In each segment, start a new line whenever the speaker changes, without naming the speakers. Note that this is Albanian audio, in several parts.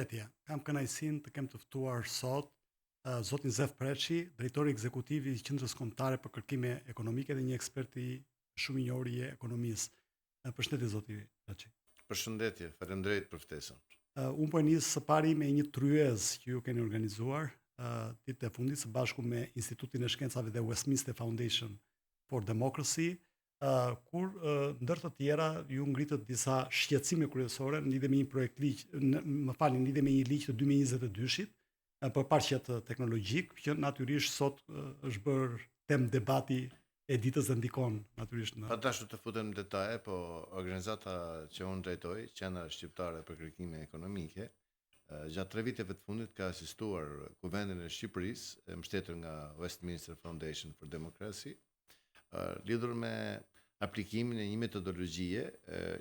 Përshëndetje, kam kënaqësinë të kem të ftuar sot zotin Zef Preçi, drejtori ekzekutiv i Qendrës Kombëtare për Kërkime Ekonomike dhe një ekspert i shumë i njohur i ekonomisë. Përshëndetje zoti Preçi.
Përshëndetje, faleminderit për ftesën.
Unë po nis së pari me një tryez që ju keni organizuar ditën e fundit së bashku me Institutin e Shkencave dhe Westminster Foundation for Democracy, kur ndër të tjera ju ngritët disa shqetësime kryesore në lidhje me një projekt ligj, në lidhje me një ligj të 2022-shit për parqet teknologjik, që natyrisht sot është bërë temë debati e ditës dhe ndikon natyrisht në.
Pa dashur të futem në detaje, po organizata që unë drejtoj, Qendra Shqiptare për Kërkime Ekonomike, gjatë 3 viteve të fundit ka asistuar Kuvendin e Shqipërisë, mbështetur nga Westminster Foundation for Democracy, lidhur me aplikimin e një metodologjie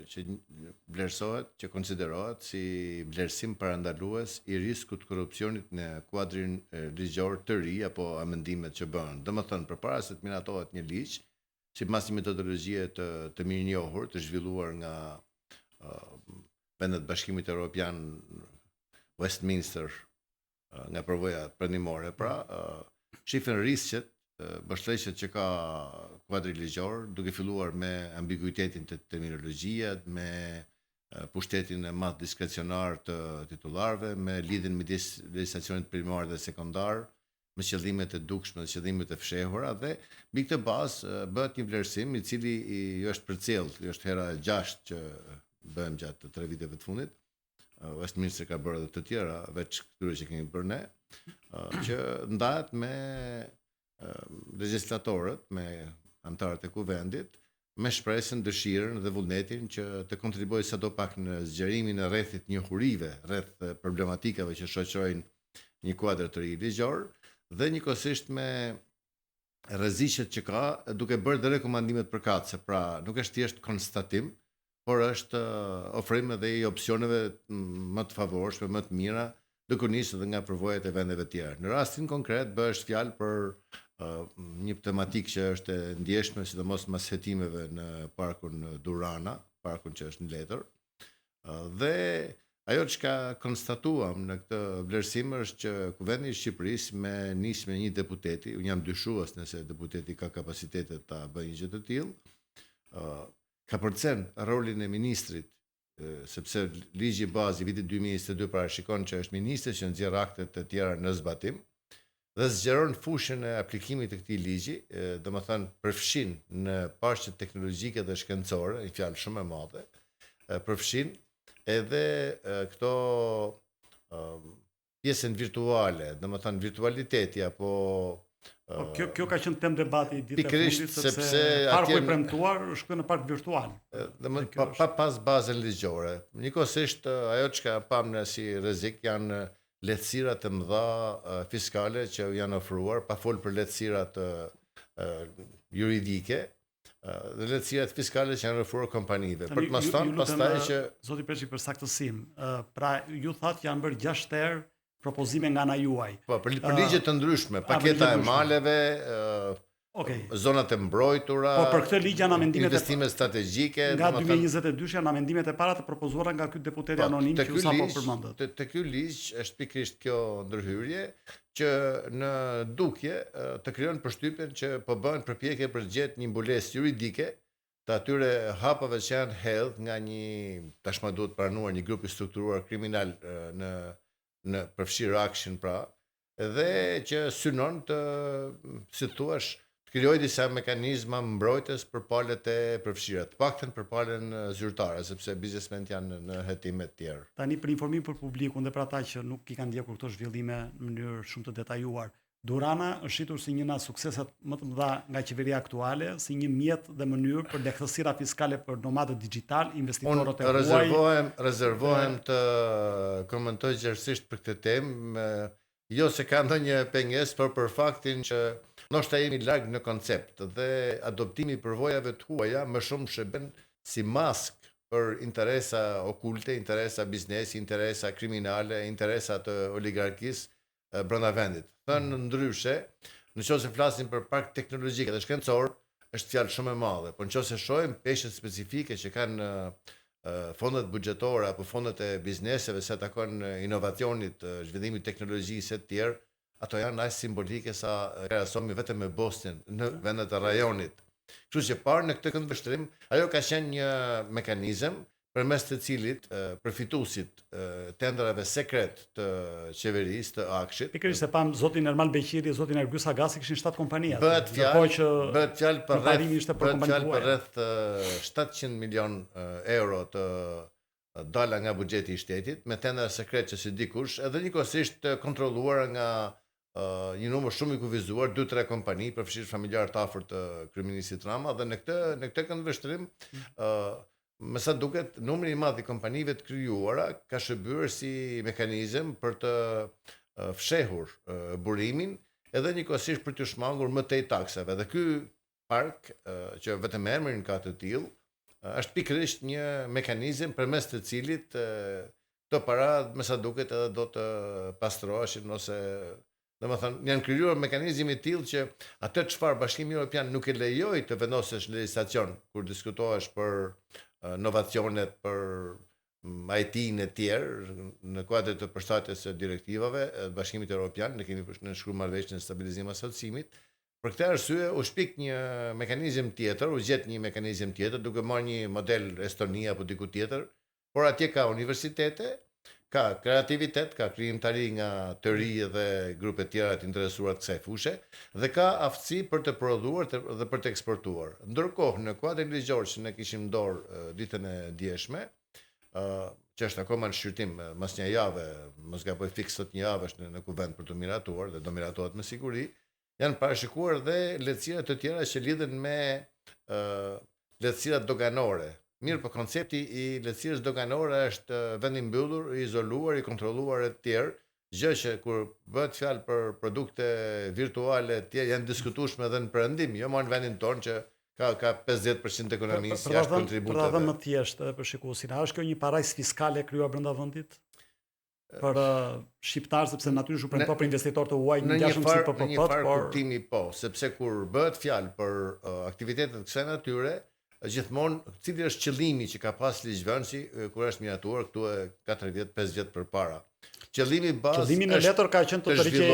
që vlerësohet, që konsiderohet si vlerësim parandalues i riskut korrupsionit në kuadrin ligjor të ri apo amendimet që bëhen. Domethënë, përpara se të miratohet një ligj, sipas një metodologjie të mirënjohur, të zhvilluar nga vendet Bashkimit Evropian, Westminster, nga përvoja perëndimore, pra shifën risqet, mbështetjet që ka kuadri ligjor, duke filluar me ambiguitetin të terminologjia, me pushtetin e madh diskrecionar të titullarëve, me lidhjen midis legjislacionit primar dhe sekondar, me qëllimet e dukshme dhe qëllimet e fshehura, dhe mbi këtë bazë bëhet një vlerësim i cili është përcjell, është hera e 6 që bëhem gjatë 3 viteve të fundit. Westminster ka bërë edhe të tjera, veç këtyre që kemi bërë ne, që ndahet me legjislatorët, me anëtarët e kuvendit, me shpresën, dëshirën dhe vullnetin që të kontribuojë sadopak në zgjerimin e rrethit njohurive, rreth problematikave që shoqërojnë një kuadër të ri ligjor, dhe njëkohësisht me rreziqet që ka, duke bërë dhe rekomandimet përkatëse. Pra, nuk është thjesht konstatim, por është ofrim edhe i opsioneve më të favorshme, më të mira, duke nisur edhe nga përvojat e vendeve të tjera. Në rastin konkret bëhet fjalë për një tematikë që është e ndjeshme, sidomos mas hetimeve në parkun Durrana, parkun që është në Letër. Dhe ajo që konstatuam në këtë vlerësim është që Kuvendi i Shqipërisë me një deputeti, unë jam dyshues nëse deputeti ka kapacitetet ta bëjë një gjë të tillë, ka përcen rolin e ministrit, sepse ligji bazë i vitit 2022 parashikon që është ministri që nxjerr akte të tjera në zbatim dhe zgjeron fushën e aplikimit të këtij ligji, domethënë përfshin në parqet teknologjike dhe shkencore, një fjalë shumë e madhe, përfshin edhe këto pjesën virtuale, domethënë virtualiteti apo
Kjo ka qenë temë debati ditë e fundit, sepse parku i premtuar është këtu në park virtual.
Pas bazën ligjore. Njëkohësisht ajo që pam ne si rrezik janë lehtësirat të mëdha fiskale që janë ofruar, pa fol për lehtësirat juridike, dhe lehtësirat fiskale që janë ofruar kompanive. Për të mos thënë pastaj që
zoti Preçi për saktësim, pra ju thatë janë bërë 6 herë propozime nga ana juaj.
Po, për ligje të ndryshme, paketa e maleve, zonat e mbrojtura,
po për këtë ligj janë amendimet
investime strategjike.
Nga 2022 janë amendimet e para të propozuara nga ky deputet anonim që u sapo përmendët.
Te ky ligj është pikërisht kjo ndërhyrje që në dukje të krijon përshtypjen që po bëhen përpjekje për të gjetur një mbulesë juridike të atyre hapave që janë hedh nga një, tashmë duhet pranuar, një grup i strukturuar kriminal në përfshirë action, pra, dhe që synon të, si thuash, të krijojë disa mekanizma mbrojtës për palët e përfshira, të paktën për palën zyrtare, sepse biznesmenët janë në hetime të tjerë.
Tani për informim për publikun dhe për ata që nuk i kanë ndjekur këto zhvillime në mënyrë shumë të detajuar, Durrana është shitur si një nga sukseset më të mëdha nga qeveria aktuale, si një mjet dhe mënyrë për lehtësira fiskale për nomadët digjital, investitorët e huaj.
Unë rezervohem të komentoj gjerësisht për këtë temë, jo se ka ndonjë pengesë, por për faktin që ndoshta jemi larg në koncept dhe adoptimi i përvojave të huaja më shumë shërben si mask për interesa okulte, interesa biznesi, interesa kriminale, interesa të oligarkisë brenda vendit. Thënë ndryshe, nëse flasim për park teknologjik dhe shkencor, është fjalë shumë e madhe, por nëse shohim peshët specifike që kanë fondet buxhetore apo fondet e bizneseve se takon inovacionit, zhvillimit teknologjisë e tjerë, ato janë aq simbolike sa krahasohemi vetëm me Bosnjën në vendet e rajonit. Kështu që parë në këtë këndvështrim, ajo ka qenë një mekanizëm përmes të cilit përfituesit tenderave sekret të qeverisë të Akshit.
Pikërisht se pam zotin Ermal Beqiri, zotin Ergus Agasi kishin 7 kompania.
Bëhet fjalë për rreth 700 milion euro të dala nga buxheti i shtetit me tendera sekret që si dikush, edhe njëkohësisht kontrolluar nga një numër shumë i kufizuar, 2-3 kompani, përfshirë familjar të afërt të kryeministit Rama, dhe në këtë këndvështrim me sa duket, numri i madh i kompanive të krijuara ka shërbyer si mekanizëm për të fshehur burimin edhe njëkohësisht për të shmangur më tej taksave. Dhe ky park që vetëm emrin ka të tillë, është pikërisht një mekanizëm përmes të cilit këto para me sa duket edhe do të pastroheshin ose domethënë janë krijuar mekanizmi i tillë që atë çfarë Bashkimi Evropian nuk e lejoi të vendosesh në legjislacion kur diskutohesh për inovacionet, për IT-n e tjerë në kuadër të përshtatjes së direktivave të Bashkimit Evropian, ne kemi nënshkruar marrëveshjen e stabilizimit asociimit. Për këtë arsye u shpik një mekanizëm tjetër, u gjet një mekanizëm tjetër duke marrë një model Estonia apo diku tjetër, por atje ka universitete, ka kreativitet, ka krijimtari nga të ri dhe grupe tjera të interesuar të kësaj fushe, dhe ka aftësi për të prodhuar dhe për të eksportuar. Ndërkohë, në kuadrin ligjor që ne kishim dorë ditën e dieshme, që është akoma në shqyrtim mas një jave, mos gaboj fiks sot një javësh në kuvend për të miratuar dhe do miratohet me siguri, janë parashikuar dhe lehtësira të tjera që lidhen me lehtësirat doganore. Mirë, po koncepti i lehtësirës doganore është vend i mbyllur, i izoluar, i kontrolluar e tjerë, gjë që kur bëhet fjalë për produkte virtuale të tjera janë diskutueshme edhe në perëndim, jo më në vendin tonë që ka 50% ekonomisë jashtë kontributeve.
Për ta dhënë më thjesht për shikuesin, a është kjo një parajsë fiskale e krijuar brenda vendit? Për shqiptar, sepse natyrisht u premto për investitor të huaj
në një farë kuptimi po, sepse kur bëhet fjalë për aktivitetet të kësaj natyre, gjithmonë cili është qëllimi që ka pas ligjvënësi kur është miratuar këtu e 4 vjet, 5 vjet përpara. Qëllimi
në letër ka qenë të tërheqë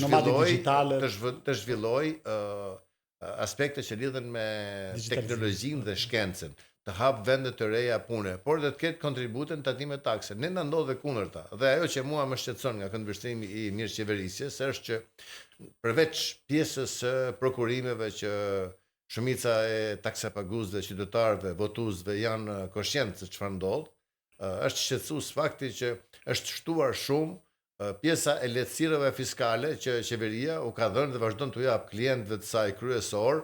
nomadit digjitale,
të zhvilloj aspekte që lidhen me teknologjinë dhe shkencën, të hap vende të reja pune, por dhe të ketë kontributën tatime takse. Ne na ndodhe kundërta. Dhe ajo që mua më shqetëson nga këndvështrimi i mirëqeverisjes është që përveç pjesës së prokurimeve që shumica e taksapagusëve, qytetarëve, votuesve janë koshient se çfarë ndodh, është shqetësues fakti që është shtuar shumë pjesa e lehtësirave fiskale që qeveria u ka dhënë dhe vazhdon t'u jap klientëve të saj kryesor,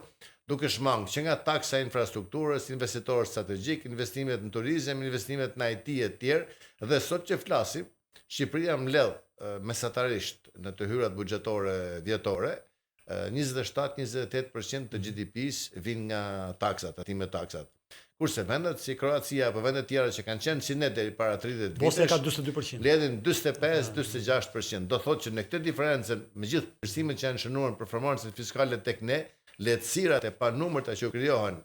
duke shmangë që nga taksa infrastrukturës, investitorë strategjik, investimet në turizëm, investimet në IT e tjerë, dhe sot që flasim, Shqipëria mbledh mesatarisht në të hyrat buxhetore vjetore 27-28% të GDP-s vijnë nga taksat, tatime taksat. Kurse vendet si Kroacia apo vendet tjera që kanë qenë si ne deri para 30 vitesh,
Bosnia ka 42%.
Ledhin 45-46%. Do thotë që në këtë diferencë, me gjithë përsimet që janë shënuar në performancën fiskale tek ne, lehtësirat e panumërta që krijohen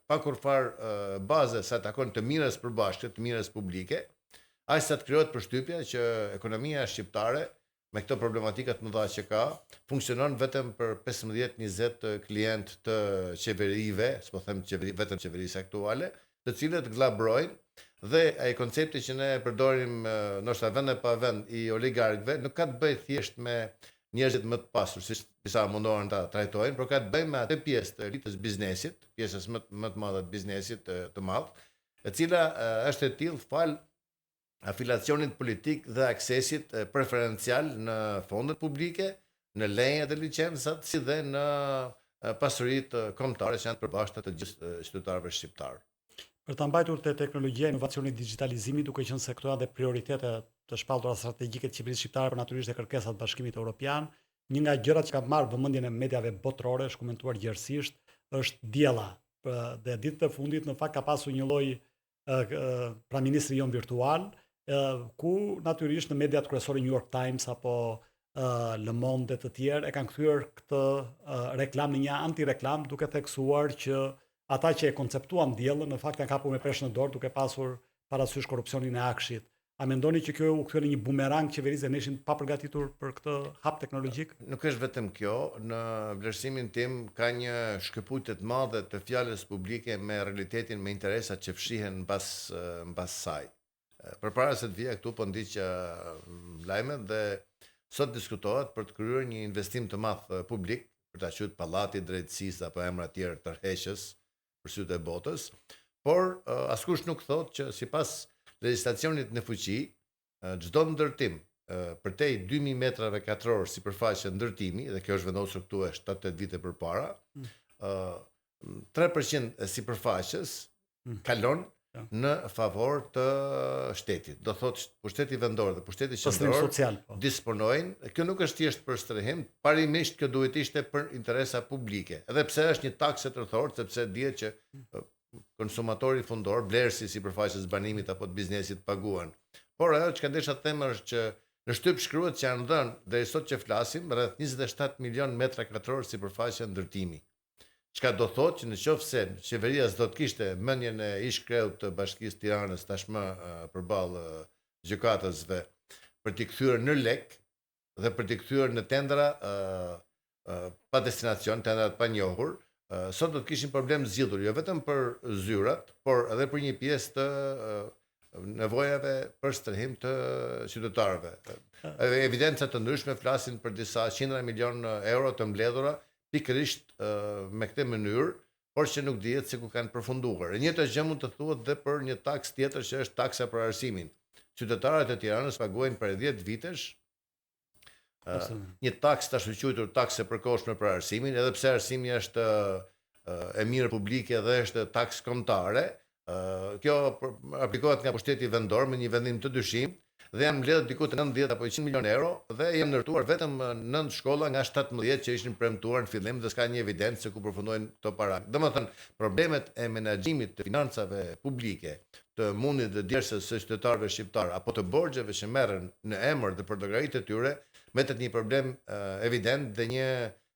pa kurfar baze sa takon të mirës përbashkëte, të mirës publike, aq sa të krijohet përshtypja që ekonomia shqiptare me këto problematikat më dha që ka, funksionon vetëm për 15-20 klient të qeverive, s'po them vetëm qeverisë aktuale, të cilët glabrojnë dhe ai koncepti që ne përdorim ndoshta vend pa vend i oligarkëve nuk ka të bëjë thjesht me njerëzit më të pasur, siç disa mundohen ta trajtojnë, por ka të bëjë me atë pjesë të elitës biznesit, pjesës më të madhe të biznesit të madh, e cila është e tillë fal afilacionit politik dhe aksesit preferencial në fondet publike, në lenjat e licencat, si dhe në pasuritë kombëtare që janë të përbashkëta të gjithë qytetarëve shqiptar.
Për ta mbajtur te teknologjia e inovacionit digitalizimit, duke qenë se këto janë dhe prioritete të shpallura strategjike të qeverisë shqiptare, por natyrisht e kërkesat të Bashkimit Evropian, një nga gjërat që ka marrë vëmendjen e mediave botërore, është komentuar gjerësisht, është diella. Dhe ditët e fundit në fakt ka pasur një lloj praministri jon virtual, ku natyrisht në mediat kryesore New York Times apo Le Monde të tjerë e kanë kthyer këtë reklam në një antireklam, duke theksuar që ata që e konceptuan diellën në fakt janë kapur me peshë në dorë duke pasur parasysh korrupsionin e Akshit. A mendoni që kjo u kthye në një bumerang qeverisë dhe ne ishin pa përgatitur për këtë hap teknologjik?
Nuk është vetëm kjo, në vlerësimin tim ka një shkëputje të madhe të fjalës publike me realitetin, me interesat që fshihen mbas saj. Përpara se të vija këtu po ndiqja lajmet dhe sot diskutohet për të kryer një investim të madh publik për ta qytet pallati drejtësisë apo emra të tjerë tërheqës për sytë e botës, por askush nuk thotë që sipas legjislacionit në fuqi, çdo ndërtim përtej 2000 metrave katror sipërfaqe ndërtimi, dhe kjo është vendosur këtu e 7-8 vite përpara, 3% e sipërfaqes kalon në favor të shtetit. Do thotë pushteti vendor dhe pushteti qendror disponojnë, kjo nuk është thjesht për strehim, parimisht kjo duhet ishte për interesa publike. Edhe pse është një taksë tërthor, sepse dihet që konsumatori fundor, blerësi sipërfaqes banimit apo të biznesit paguan. Por ajo që desha të them është që në shtyp shkruhet që janë dhënë deri sot që flasim rreth 27 milion metra katror sipërfaqe ndërtimi. Çka do thotë që nëse qeveria s'do të kishte mendjen e ish-kreut të Bashkisë Tiranës tashmë përballë gjykatësve për t'i kthyer në lek dhe për t'i kthyer në tendra pa destinacion, tendra të panjohur, sot do të kishin problem zgjidhur jo vetëm për zyrat, por edhe për një pjesë të nevojave për strehim të qytetarëve. Evidenca të ndryshme flasin për disa qindra milion euro të mbledhura pikërisht me këtë mënyrë, por që nuk dihet se ku kanë përfunduar. E njëjta gjë mund të thuhet edhe për një taks tjetër që është taksa për arsimin. Qytetarët e Tiranës paguajnë për 10 vitesh një taks të quajtur taksë e përkohshme për arsimin, edhe pse arsimi është e mirë publike dhe është taks kombëtare. Kjo aplikohet nga pushteti vendor me një vendim të dyshim dhe janë mbledhur diku te 90 apo 100 milion euro dhe janë ndërtuar vetëm 9 shkolla nga 17 që ishin premtuar në fillim dhe s'ka një evidencë se ku përfundojnë këto para. Domethënë, problemet e menaxhimit të financave publike, të mundit dhe djersës së qytetarëve shqiptar apo të borxheve që merren në emër dhe për llogaritë e tyre, metet një problem evident dhe një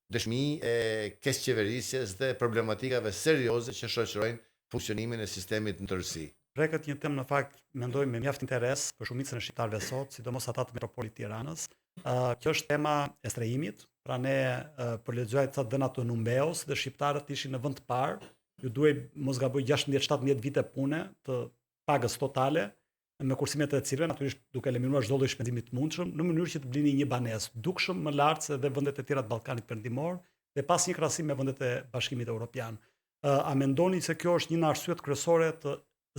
dëshmi e keqçeverisjes dhe problematikave serioze që shoqërojnë funksionimin e sistemit në tërësi.
Preket një temë në fakt mendoj me mjaft interes për shumicën e shqiptarëve sot, sidomos ata të metropolit Tiranës. Kjo është tema e strehimit, pra ne përlexuaj ca dëna të Numbeos dhe shqiptarët ishin në vend të parë, ju duhej mos gaboj 16-17 vite pune të pagës totale me kursimet e cilëve natyrisht duke eliminuar çdo lloj shpenzimi të mundshëm në mënyrë që të blini një banesë dukshëm më lart se edhe vendet e tjera të Ballkanit Perëndimor dhe pas një krahasim me vendet e Bashkimit Evropian. A mendoni se kjo është një nga arsyet kryesore të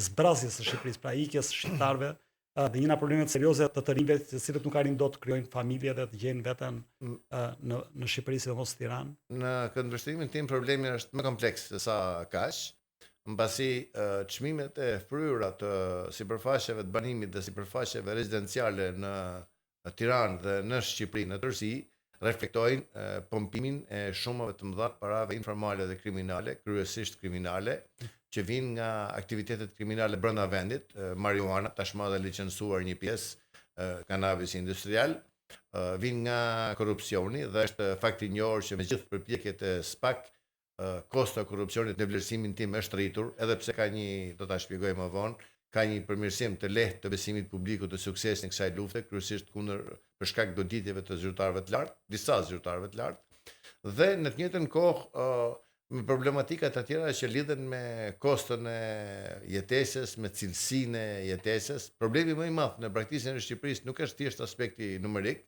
zbrazjes së Shqipërisë, pra ikjes së shqiptarëve dhe një nga problemet serioze të të rinjve të cilët nuk arrin dot të krijojnë familje dhe të gjejnë veten në Shqipëri, sidomos në Tiranë?
Në këndvështrimin tim problemi është më kompleks se sa kaq, mbasi çmimet e fryera të sipërfaqeve të banimit dhe sipërfaqeve rezidenciale në Tiranë dhe në Shqipëri në tërësi reflektojnë pompimin e shumave të mëdha të parave informale dhe kriminale, kryesisht kriminale, që vinë nga aktivitetet kriminale brenda vendit, marijuana, tashmë edhe licencuar një pjesë, kanabis industrial, vinë nga korrupsioni dhe është fakti i njohur që me gjithë përpjekjet e SPAK, kosto e korrupsionit në vlerësimin tim është rritur, edhe pse ka një, do ta shpjegoj më vonë, ka një përmirësim të lehtë të besimit publiku të suksesit në kësaj lufte, kryesisht kundër për shkak goditjeve të zyrtarëve të lartë, disa zyrtarëve të lartë, dhe në të njëjtën kohë me problematika të tjera që lidhen me kostën e jetesës, me cilësinë e jetesës. Problemi më i madh në praktikën e Shqipërisë nuk është thjesht aspekti numerik,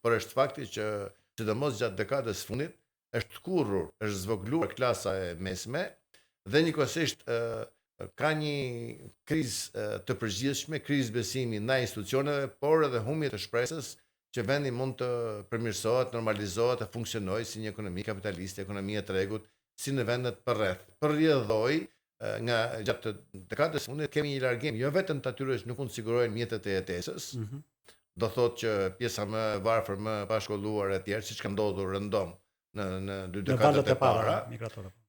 por është fakti që sidomos gjatë dekadës fundit është kurrur, është zvogluar klasa e mesme dhe njëkohësisht ka një krizë të përgjithshme, krizë besimi ndaj institucioneve, por edhe humbje të shpresës që vendi mund të përmirësohet, normalizohet dhe funksionojë si një ekonomi kapitaliste, ekonomi e tregut, si në vendet përreth. Përrjedhoi nga gjatë dekadës fundit kemi një largim, jo vetëm të atyre që nuk mund të sigurojnë mjetet e jetesës, do thotë që pjesa më varfër, më pashkolluar e tjerë, siç ka ndodhur rëndom në 2 dekadat e para,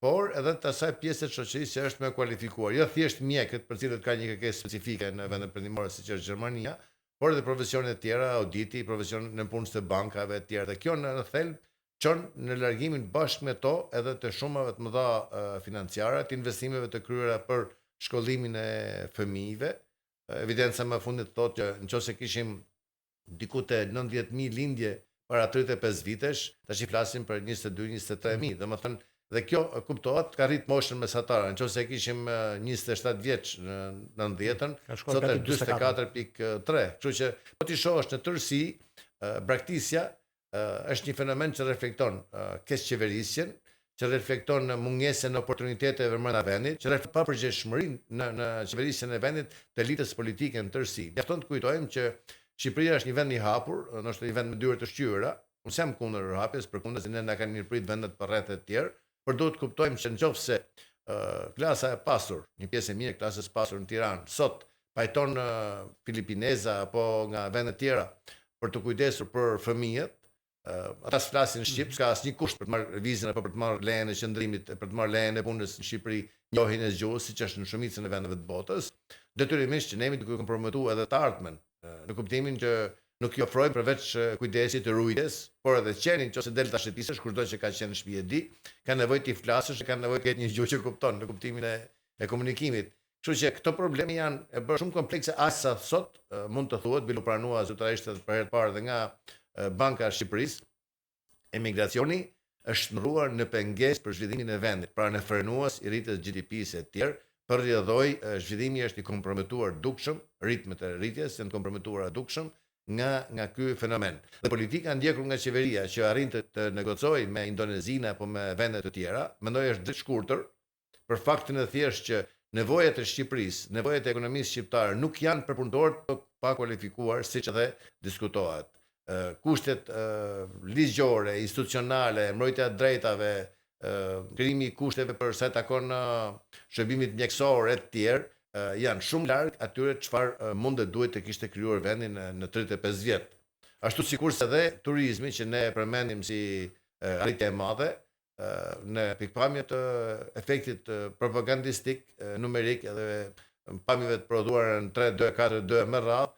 por edhe të asaj pjesë të shoqërisë që është më kualifikuar, jo thjesht mjekët për cilët ka një kërkesë specifike në vendet perëndimore siç është Gjermania, por edhe profesione të tjera, auditi, profesione në punës të bankave të tjera. Dhe kjo në thelb çon në largimin bashkë me to edhe të shumave të mëdha financiare, të investimeve të kryera për shkollimin e fëmijëve. Evidenca më fundit thotë që nëse kishim diku te 90.000 lindje para 35 vitesh, tash i flasim për 22-23.000. Domethënë, dhe kjo kuptohet ka rrit moshën mesatare. Nëse kishim 27 vjeç në 90-ën, sot është 44.3. Kështu që po ti shohësh në tërësi, braktisja është një fenomen që reflekton keqçeverisjen, që reflekton mungesën e oportuniteteve brenda vendit, që reflekton papërgjegjshmërinë në qeverisjen e vendit të elitës politike në tërësi. Mjafton të kujtojmë që Shqipëria është një vend i hapur, ndoshta një vend me dyert të shqyera. Unë jam kundër hapjes, përkundazi ne na kanë mirëprit vendet përreth të tjerë, por duhet të kuptojmë që nëse klasa e pasur, një pjesë e mirë e klasës pasur në Tiranë, sot pajton filipineza apo nga vende të tjera për të kujdesur për fëmijët, ata flasin shqip, s'ka asnjë kusht për të marrë vizën apo për të marrë lejen e qëndrimit, për të marrë lejen e punës në Shqipëri, njohjen e gjuhës, siç është në shumicën e vendeve të botës. Detyrimisht që ne jemi duke komprometuar edhe të ardhmen, në kuptimin që nuk i ofrojmë përveç kujdesit të rujtjes, por edhe qenin nëse del ta shëtisësh kushdo që ka qenë në shtëpi e di, ka nevojë të flasësh, ka nevojë të ketë një gjuhë që kupton në kuptimin e komunikimit. Kështu që këto probleme janë e bërë shumë komplekse aq sa sot mund të thuhet, bilu pranua zyrtarisht edhe për herë të parë dhe nga Banka e Shqipërisë, emigracioni është ndruar në pengesë për zhvillimin e vendit, pra në frenues i rritjes GDP-së e tjerë. Për rrjedhoj, zhvillimi është i kompromituar dukshëm, ritmet e rritjes janë kompromituara dukshëm nga ky fenomen. Dhe politika ndjekur nga qeveria që arrin të negocojë me Indonezinë apo me vende të tjera, mendoj është drejt shkurtër për faktin e thjeshtë që nevojat e Shqipërisë, nevojat e ekonomisë shqiptare nuk janë për punëtorë të pakualifikuar, siç edhe diskutohet. Kushtet ligjore, institucionale, mbrojtja e drejtave, krijimi i kushteve për sa i takon shërbimit mjekësor e të tjerë, janë shumë larg atyre çfarë mundet duhet të kishte krijuar vendi në 35 vjet. Ashtu sikurse edhe turizmi që ne përmendim si arritje e madhe në pikpamje të efektit propagandistik, numerik edhe pamjeve të prodhuara në 3D, 4D me radhë,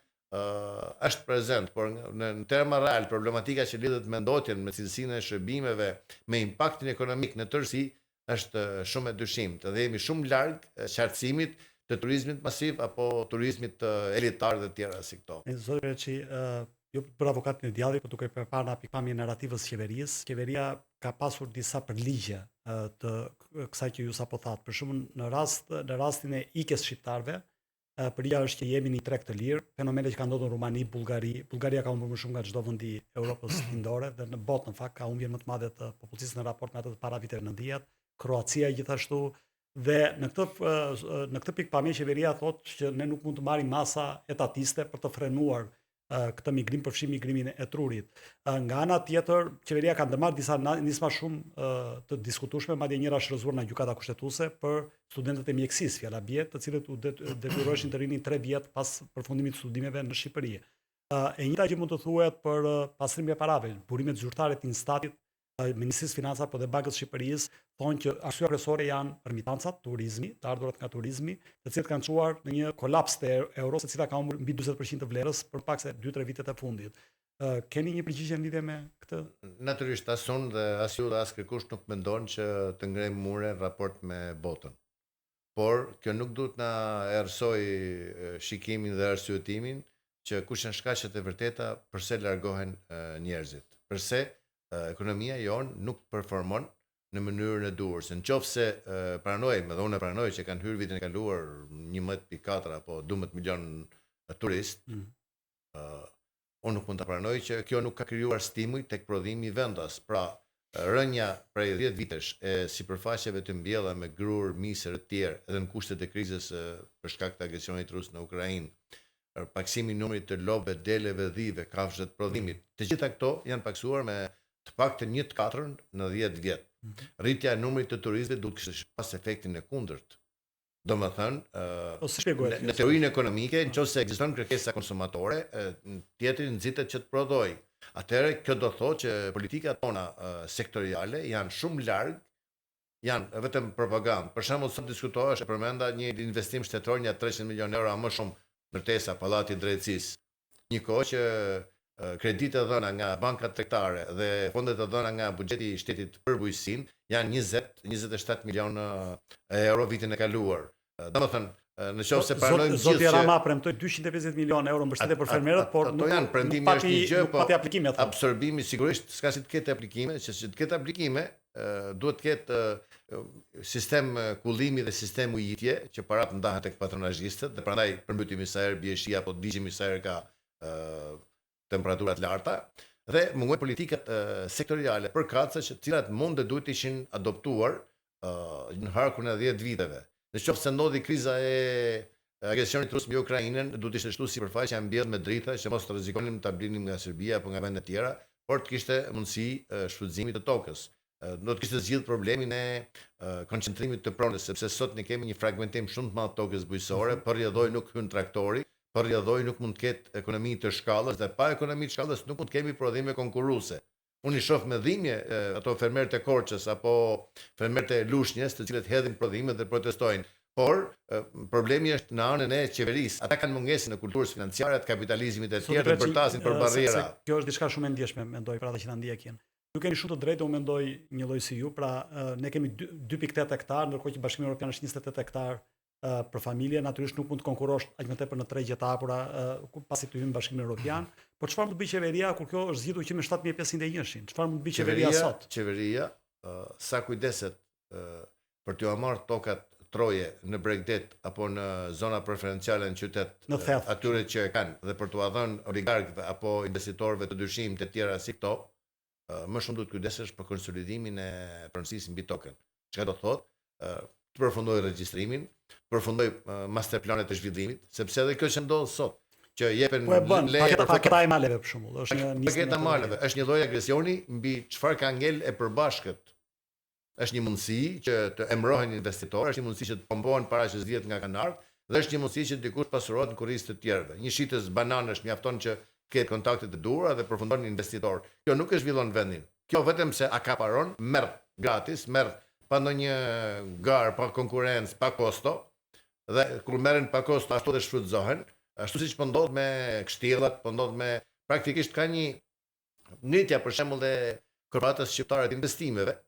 është prezent, por në terma real, problematika që lidhet me ndotjen, me cilësinë e shërbimeve, me impaktin ekonomik në tërësi, është shumë e dyshimtë dhe jemi shumë larg qartësimit të turizmit masiv apo turizmit elitar dhe tjera si këto.
Zoti Reçi, jo për avokatin e djallit, por duke përpara pikpamjen narrativës qeverisë, qeveria ka pasur disa përligje të kësaj që ju sapo thatë. Për shembull, në rastin e ikjes shqiptarëve, përlia është që jemi një treg të lirë, fenomene që ka ndodhur në Rumani, Bullgari. Bullgaria ka humbur më shumë nga çdo vend i Europës lindore dhe në botë në fakt ka humbjen më të madhe të popullsisë në raport me ato të para viteve 90, Kroacia gjithashtu. Dhe në këtë pikpamje qeveria thotë që ne nuk mund të marrim masa etatiste për të frenuar këtë migrim, përfshi migrimin e trurit. Nga ana tjetër, qeveria ka ndërmarrë disa nisma shumë të diskutueshme, madje njëra shërëzuar nga gjykata kushtetuese për studentët e mjekësisë, fjala bie, të cilët u detyroheshin të rinin 3 vjet pas përfundimit të studimeve në Shqipëri. E njëjta që mund të thuhet për pastrimin e parave, burimet zyrtare të Instatit, Ministrisë Financave po dhe Bankës Shqipërisë thonë që arsyeja kryesore janë rmitancat, turizmi, të ardhurat nga turizmi, të cilët kanë çuar në një kolaps të euros, e cila ka humbur mbi 40% të vlerës për pak se 2-3 vitet e fundit. Keni një përgjigje në lidhje me këtë?
Natyrisht as unë dhe as ju dhe as kërkush nuk mendon që të ngrejmë mure në raport me botën. Por kjo nuk duhet na erësoj shikimin dhe arsyetimin që kush janë shkaqet e vërteta pse largohen njerëzit. Përse ekonomia jonë nuk performon në mënyrën e duhur. Se nëse pranojmë, dhe unë pranoj që kanë hyrë vitin e kaluar 11.4 apo 12 milion turistë, unë nuk mund të pranoj që kjo nuk ka krijuar stimuj tek prodhimi i vendas. Pra, rënja prej 10 vitesh e sipërfaqeve të mbjella me grur, misër të tjerë, edhe në kushtet e krizës për shkak të agresionit rus në Ukrainë, paksimi i numrit të lopëve, deleve, dhive, kafshëve të prodhimit. Të gjitha këto janë paksuar me të paktën 1/4 në 10 vjet. Rritja e numrit të turistëve duhet të kishte pas efektin e kundërt. Domethënë, në teorinë ekonomike, nëse ekziston kërkesa konsumatore, tjetri nxitet që të prodhojë. Atëherë kjo do thotë që politikat tona sektoriale janë shumë larg, janë vetëm propagandë. Për shembull, sot diskutohesh, përmenda një investim shtetëror një 300 milionë euro më shumë ndërtesa Pallati i Drejtësisë. Një kohë që kredite dhëna nga bankat tregtare dhe fondet e dhëna nga buxheti i shtetit për bujqësinë janë 27 milionë euro vitin e kaluar. Domethënë, në qoftë se pranojmë
Zoti
gjithë
Rama premtoi 250 milionë euro mbështetje për fermerët, por
ato janë premtimi është një gjë, po
pati aplikime.
absorbimi sigurisht s'ka si të ketë aplikime, që të ketë aplikime duhet të ketë sistem kullimi dhe sistem ujitje që parat ndahen tek patronazhistët dhe prandaj përmbytimi sa herë bie shi apo digjemi sa herë ka temperaturat larta dhe mungojnë politikat sektoriale përkatëse që cilat mund dhe duhet ishin adoptuar në harkun e 10 viteve. Në qoftë se ndodhi kriza e agresionit rus mbi Ukrainën, duhet ishte shtu sipërfaqja mbjellë me drita që mos të rrezikonim ta blinim nga Serbia apo nga vende të tjera, por të kishte mundësi shfrytëzimi të tokës. Do të kishte zgjidhur problemin e koncentrimit të pronës, sepse sot ne kemi një fragmentim shumë të madh të tokës bujqësore, për rrjedhoj nuk hyn traktori, për rrjedhoj nuk mund të ketë ekonomi të shkallës dhe pa ekonomi të shkallës nuk mund të kemi prodhime konkurruese. Unë i shoh me dhimbje ato fermerët e Korçës apo fermerët e Lushnjës, të cilët hedhin prodhime dhe protestojnë. Por problemi është në anën e qeverisë. Ata kanë mungesën e kulturës financiare, të kapitalizmit e tjerë, të bërtasin për barriera.
Kjo është diçka shumë e ndjeshme, mendoj për ata që na ndjekin. Ju keni shumë të drejtë, unë mendoj një lloj si ju, pra ne kemi 2.8 hektar, ndërkohë që Bashkimi Evropian është 28 hektar për familje, natyrisht nuk mund të konkurrosh aq më tepër në tregje të hapura pasi të hyjmë në Bashkimin Evropian. Por çfarë mund të bëjë qeveria kur kjo është zgjidhur që me 7501-shin? Çfarë mund të bëjë qeveria sot?
Qeveria sa kujdeset për t'u marrë tokat troje në Bregdet apo në zona preferenciale në qytet atyre që e kanë dhe për t'u dhënë oligarkëve apo investitorëve të dyshim të tjera si këto, më shumë duhet kujdesesh për konsolidimin e pronësisë mbi tokën. Çka do thotë? Të përfundoj regjistrimin, të përfundoj masterplanet e zhvillimit, sepse edhe kjo që ndodh sot, që jepen
paketa e maleve për shembull, është një
paketa maleve, është një lloj agresioni mbi çfarë ka ngel e përbashkët. Është një mundësi që të emrohen investitorë, është një mundësi që të pompohen para që zgjihet nga kanarë, dhe është një mundësi që dikush pasurohet në kurrizë të tjerëve. Një shitës bananësh mjafton që ketë kontaktet e duhura dhe përfundon një investitor. Kjo nuk e zhvillon vendin. Kjo vetëm se akaparon, merr gratis, merr pa ndonjë garë, pa konkurrencë, pa kosto, dhe kur merren pa kosto ashtu dhe shfrytëzohen, ashtu siç po ndodh me kështillat, po ndodh me praktikisht ka një ngritja për shembull e korporatës shqiptare të investimeve.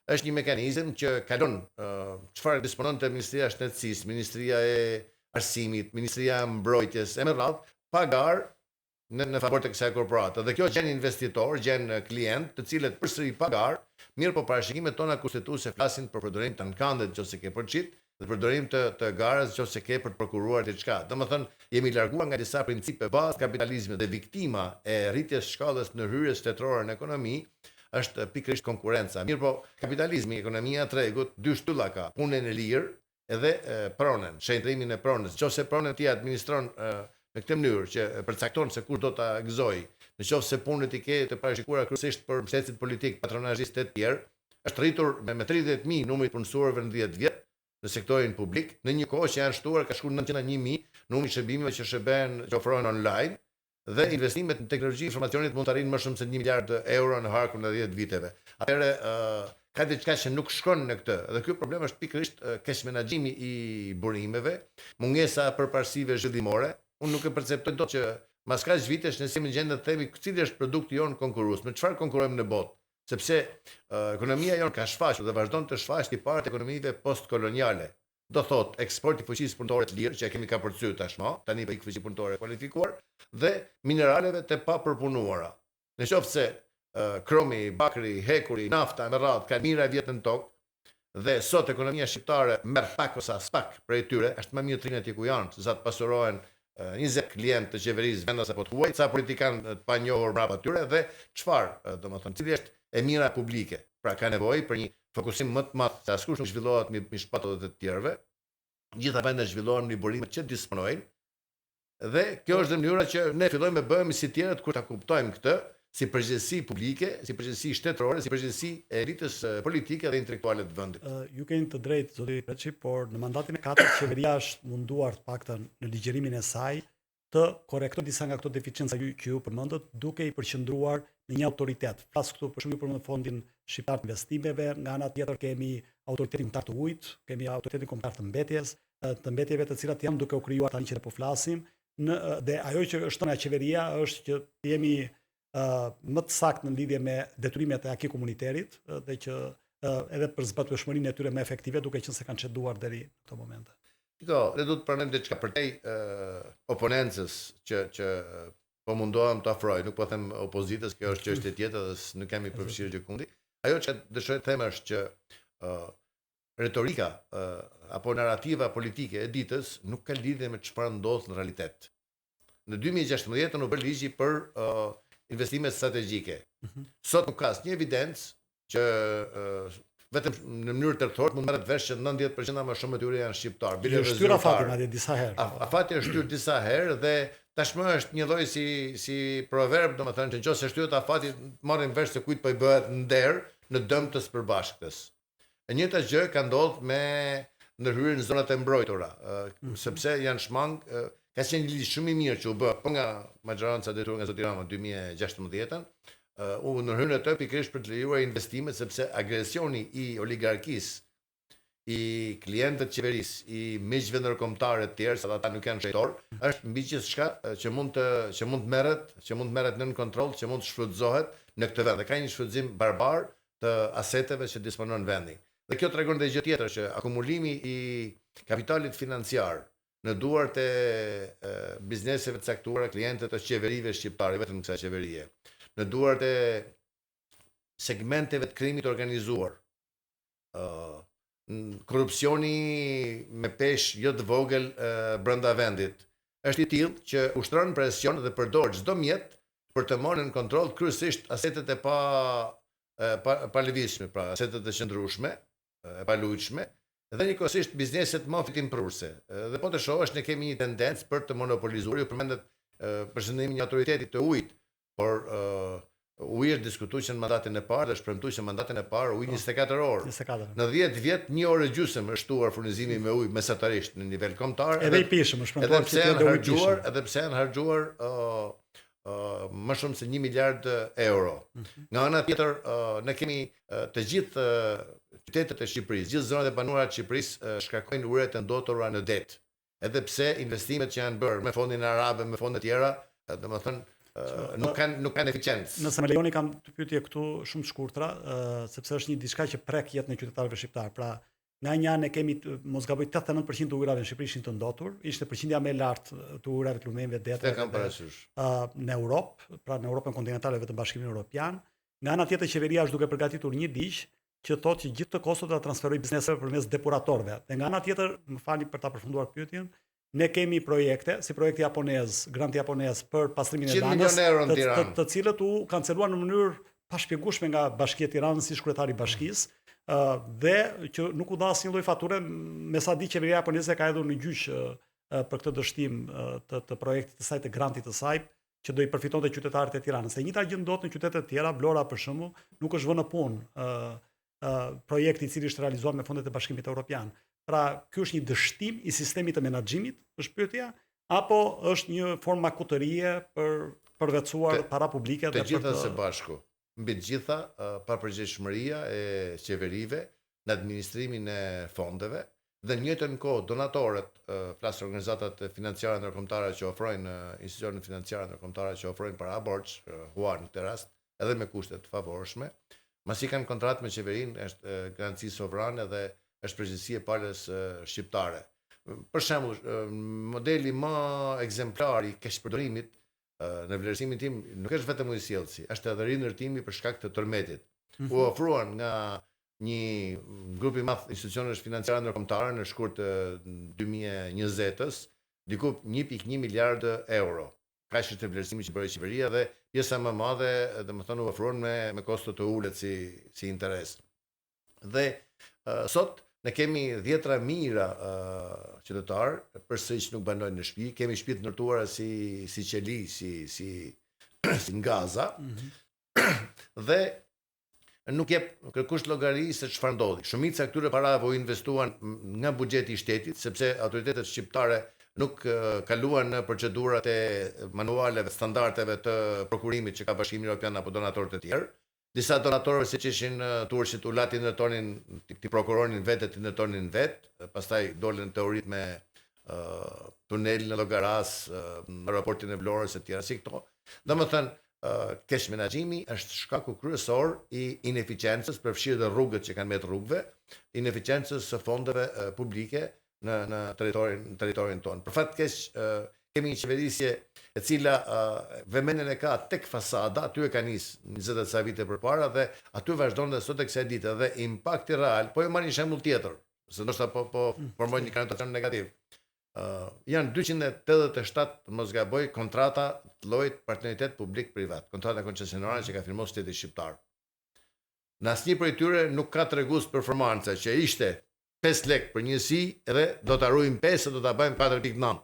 Është një mekanizëm që kalon çfarë dispononte Ministria e Shëndetësisë, Ministria e Arsimit, Ministria e Mbrojtjes, e me radhë, pa garë në favor të kësaj korporate. Dhe kjo gjen investitor, gjen klient, të cilët përsëri pa garë, mirë po parashikimet tona kushtetuese flasin për përdorim të ankandet nëse ke përçit dhe përdorim të garës nëse ke për të prokuruar diçka. Domethënë, jemi larguar nga disa principe bazë kapitalizmit dhe viktima e rritjes shkallës në hyrje shtetërore në ekonomi është pikërisht konkurenca. Mirë po, kapitalizmi, ekonomia e tregut, dy shtylla ka, punën e lirë edhe pronën, shëndrimin e pronës. Nëse pronën ti administron në këtë mënyrë që përcakton se kush do ta gëzojë, nëse punët i ke të parashikuara kryesisht për mbështetësit politik, patronazhistë të tjerë, është rritur me 30.000 numri të punësuarve në 10 vjet në sektorin publik, në një kohë që janë shtuar ka shkuar 901.000 numri shërbimeve që shërben, që ofrohen online, dhe investimet në teknologji informacionit mund të arrijnë më shumë se 1 miliard euro në harkun e 10 viteve. Atëherë ka diçka që nuk shkon në këtë. Dhe ky problem është pikërisht keq menaxhimi i burimeve, mungesa e përparësive zhvillimore. Unë nuk e perceptoj dot që mas kaq vitesh ne jemi në gjendje të themi cili është produkti jon konkurrues, me çfarë konkurrojmë në botë, sepse ekonomia jon ka shfaqur dhe vazhdon të shfaqë tipare të ekonomive postkoloniale. Do thot eksporti i fuqisë punëtore të lirë që kemi ka përcyer tashmë, tani po ik fuqi punëtore kualifikuar dhe mineraleve të papërpunuara. Në qoftë se kromi, bakri, hekuri, nafta me radhë kanë mira vjet në tokë dhe sot ekonomia shqiptare merr pak ose as pak prej tyre, është më mirë trinë ku janë, se sa të pasurohen 20 klient të qeverisë vendas apo të huaj, ca politikan të panjohur mbrapa tyre dhe çfarë, domethënë, cili është e mira publike. Pra ka nevojë për një fokusim më të madh, se askush nuk zhvillohet me shpatot e të tjerëve. Gjitha vendet zhvillohen me burimet që disponojnë. Dhe kjo është mënyra që ne fillojmë të bëhemi si tjerët kur ta kuptojmë këtë si përgjegjësi publike, si përgjegjësi shtetërore, si përgjegjësi e elitës politike dhe intelektuale të vendit.
Ju keni të drejtë, zoti Peçi, por në mandatin e 4 qeveria është munduar të paktën në ligjërimin e saj të korrektojë disa nga këto deficienca që ju përmendët, duke i përqendruar në një autoritet. Flas këtu për shembull për Fondin Shqiptar të Investimeve, nga ana tjetër kemi Autoritetin Kombëtar të Ujit, kemi Autoritetin Kombëtar të Mbetjeve, të cilat janë duke u krijuar tani që po flasim, dhe ajo që është nga qeveria është që të jemi më të saktë në lidhje me detyrimet e akit komuniterit dhe që edhe për zbatueshmërinë e tyre më efektive, duke qenë se kanë çeduar deri në këtë moment.
Ne du të pranojmë diçka për te oponencës që po mundohem të afroj, nuk po them opozitës, kjo është çështje tjetër dhe nuk kemi përfshirë gjëkundi. Ajo që dëshiroj të them është që retorika apo narrativa politike e ditës nuk ka lidhje me çfarë ndodh në realitet. Në 2016 u bë ligji për investime strategjike. Sot nuk ka asnjë evidencë që vetëm në mënyrë tërthore mund merret vesh që 90% më shumë e tyre janë shqiptar.
Bile është shtyra fatin atje disa herë.
Afati është shtyr disa herë dhe tashmë është një lloj si proverb, domethënë që nëse shtyret afati marrin vesh se kujt po i bëhet nder në dëm të së përbashkëtës. E njëjta gjë ka ndodhur me ndërhyrjen në zonat e mbrojtura, sepse janë shmang, ka qenë lidhje shumë i mirë që u bë po nga majoranca detyruar nga Zoti Rama 2016-ën, u ndërhyrën ato pikërisht për të lejuar investimet, sepse agresioni i oligarkisë, i klientëve të qeverisë, i miqve ndërkombëtarë të tjerë, sa ata nuk janë shejtor, është mbi gjithçka që mund të merret nën kontroll, që mund të shfrytëzohet në këtë vend. Dhe ka një shfrytëzim barbar të aseteve që disponon vendi. Dhe kjo tregon edhe gjë tjetër, që akumulimi i kapitalit financiar në duart e bizneseve të caktuara, klientëve të qeverive shqiptare, vetëm kësaj qeverie, në duart e segmenteve të krimit organizuar, korrupsioni me peshë jo të vogël brenda vendit, është i tillë që ushtron presion dhe përdor çdo mjet për të marrë në kontroll kryesisht asetet e pa lëvizshme, pra asetet e qëndrueshme, e pa lujshme, dhe njëkohësisht bizneset më fitimprurse. Dhe po të shohësh, ne kemi një tendencë për të monopolizuar, ju përmendet përshëndetimi një autoritetit të ujit, por uji është diskutuar që në mandatin e parë dhe shpremtuar që në mandatin e parë uji 24 orë.
24.
Në 10 vjet 1 orë e gjysmë është shtuar furnizimi me ujë mesatarisht në nivel kombëtar.
Edhe i pishëm është shpremtuar
edhe pse janë harxuar më shumë se 1 miliard euro. Nga ana tjetër, ne kemi të gjithë qytetet e Shqipërisë, gjithë zonat e banuara të Shqipërisë shkarkojnë uret e ndotura në det. Edhe pse investimet që janë bërë me fondin arabe, me fonde tjera, domethënë nuk kanë eficiencë.
Nëse më lejoni, kam të pyetje këtu shumë të shkurtra, sepse është një diçka që prek jetën e qytetarëve shqiptar. Pra, nga një anë kemi mos gaboj 89% të ujrave në Shqipëri ishin të ndotur, ishte përqindja më e lartë të ujrave të lumenjve detrave në Europë, pra në Europën kontinentale vetëm Bashkimin Evropian. Nga ana tjetër, qeveria është duke përgatitur një ligj që thotë që gjithë të kostot ta transferojë bizneseve përmes depuratorëve. Dhe nga ana tjetër, më falni për ta përfunduar pyetjen, ne kemi projekte, si projekti japonez, granti japonez për pastrimin e Lanës, të cilët u kanceluar në mënyrë pa shpjegueshme nga Bashkia e Tiranës, si kryetari i bashkisë, dhe që nuk u dha asnjë lloj fature, me sa di qeveria japoneze ka hedhur në gjyq për këtë dështim të projektit të saj, të grantit të saj, që do i përfitonte qytetarët e Tiranës. E njëjta gjë ndodh në qytete të tjera, Vlora për shembull, nuk është vënë në punë projekti i cili është realizuar me fondet e Bashkimit Evropian. Pra, ky është një dështim i sistemit të menaxhimit, është pyetja, apo është një formë makutërie për përvecuar para publike
të gjitha së bashku. Mbi të gjitha, papërgjegjshmëria e qeverive në administrimin e fondeve dhe në njëjtën kohë donatorët, flas organizatat financiare ndërkombëtare që ofrojnë institucionet financiare ndërkombëtare që ofrojnë para borx, huar në këtë rast, edhe me kushte të favorshme, masi kanë kontratë me qeverinë, është garanci sovrane dhe është përgjegjësi e palës shqiptare. Për shembull, modeli më ekzemplar i keqpërdorimit në vlerësimin tim nuk është vetëm ujësjellsi, është edhe rinërtimi për shkak të tërmetit. U ofruan nga një grup i madh institucionesh financiare ndërkombëtare në shkurt të 2020-s diku 1.1 miliard euro. Kaq është vlerësimi që bëri qeveria dhe pjesa më e madhe, domethënë u ofruan me kosto të ulët si interes. Dhe sot ne kemi dhjetra mijëra qytetarë përsëri që nuk banojnë në shtëpi, kemi shtëpi të ndërtuara si qeli, si ngaza. Dhe nuk jep kërkush llogari se çfarë ndodhi. Shumica këtyre parave u investuan nga buxheti i shtetit, sepse autoritetet shqiptare nuk kaluan në procedurat e manualeve, standardeve të prokurimit që ka Bashkimi Evropian apo donatorët e tjerë. Disa donatorë siç ishin turqit u latin ndërtonin ti prokuronin vetë, ti ndërtonin vetë, pastaj dolën teoritë me tunelin e Llogaras, aeroportin e Vlorës e tjera si këto. Domethënë, keq menaxhimi është shkaku kryesor i ineficiencës, përfshirë dhe rrugët që kanë me të rrugëve, ineficiencës së fondeve publike në territorin tonë. Për fat keq, kemi një qeverisje e cila vëmendjen e ka tek fasada, aty e ka nis 20 e ca vite përpara dhe aty vazhdon dhe sot e kësaj dite dhe impakti real, po e marr një shembull tjetër, se ndoshta po formoj një konotacion negativ. Janë 287, mos gaboj, kontrata të llojit partneritet publik-privat, kontrata koncesionare që ka firmuar shteti shqiptar. Në asnjë prej tyre nuk ka tregues performance që ishte 5 lek për njësi edhe do ta ruajmë 5 e do ta bëjmë 4.9.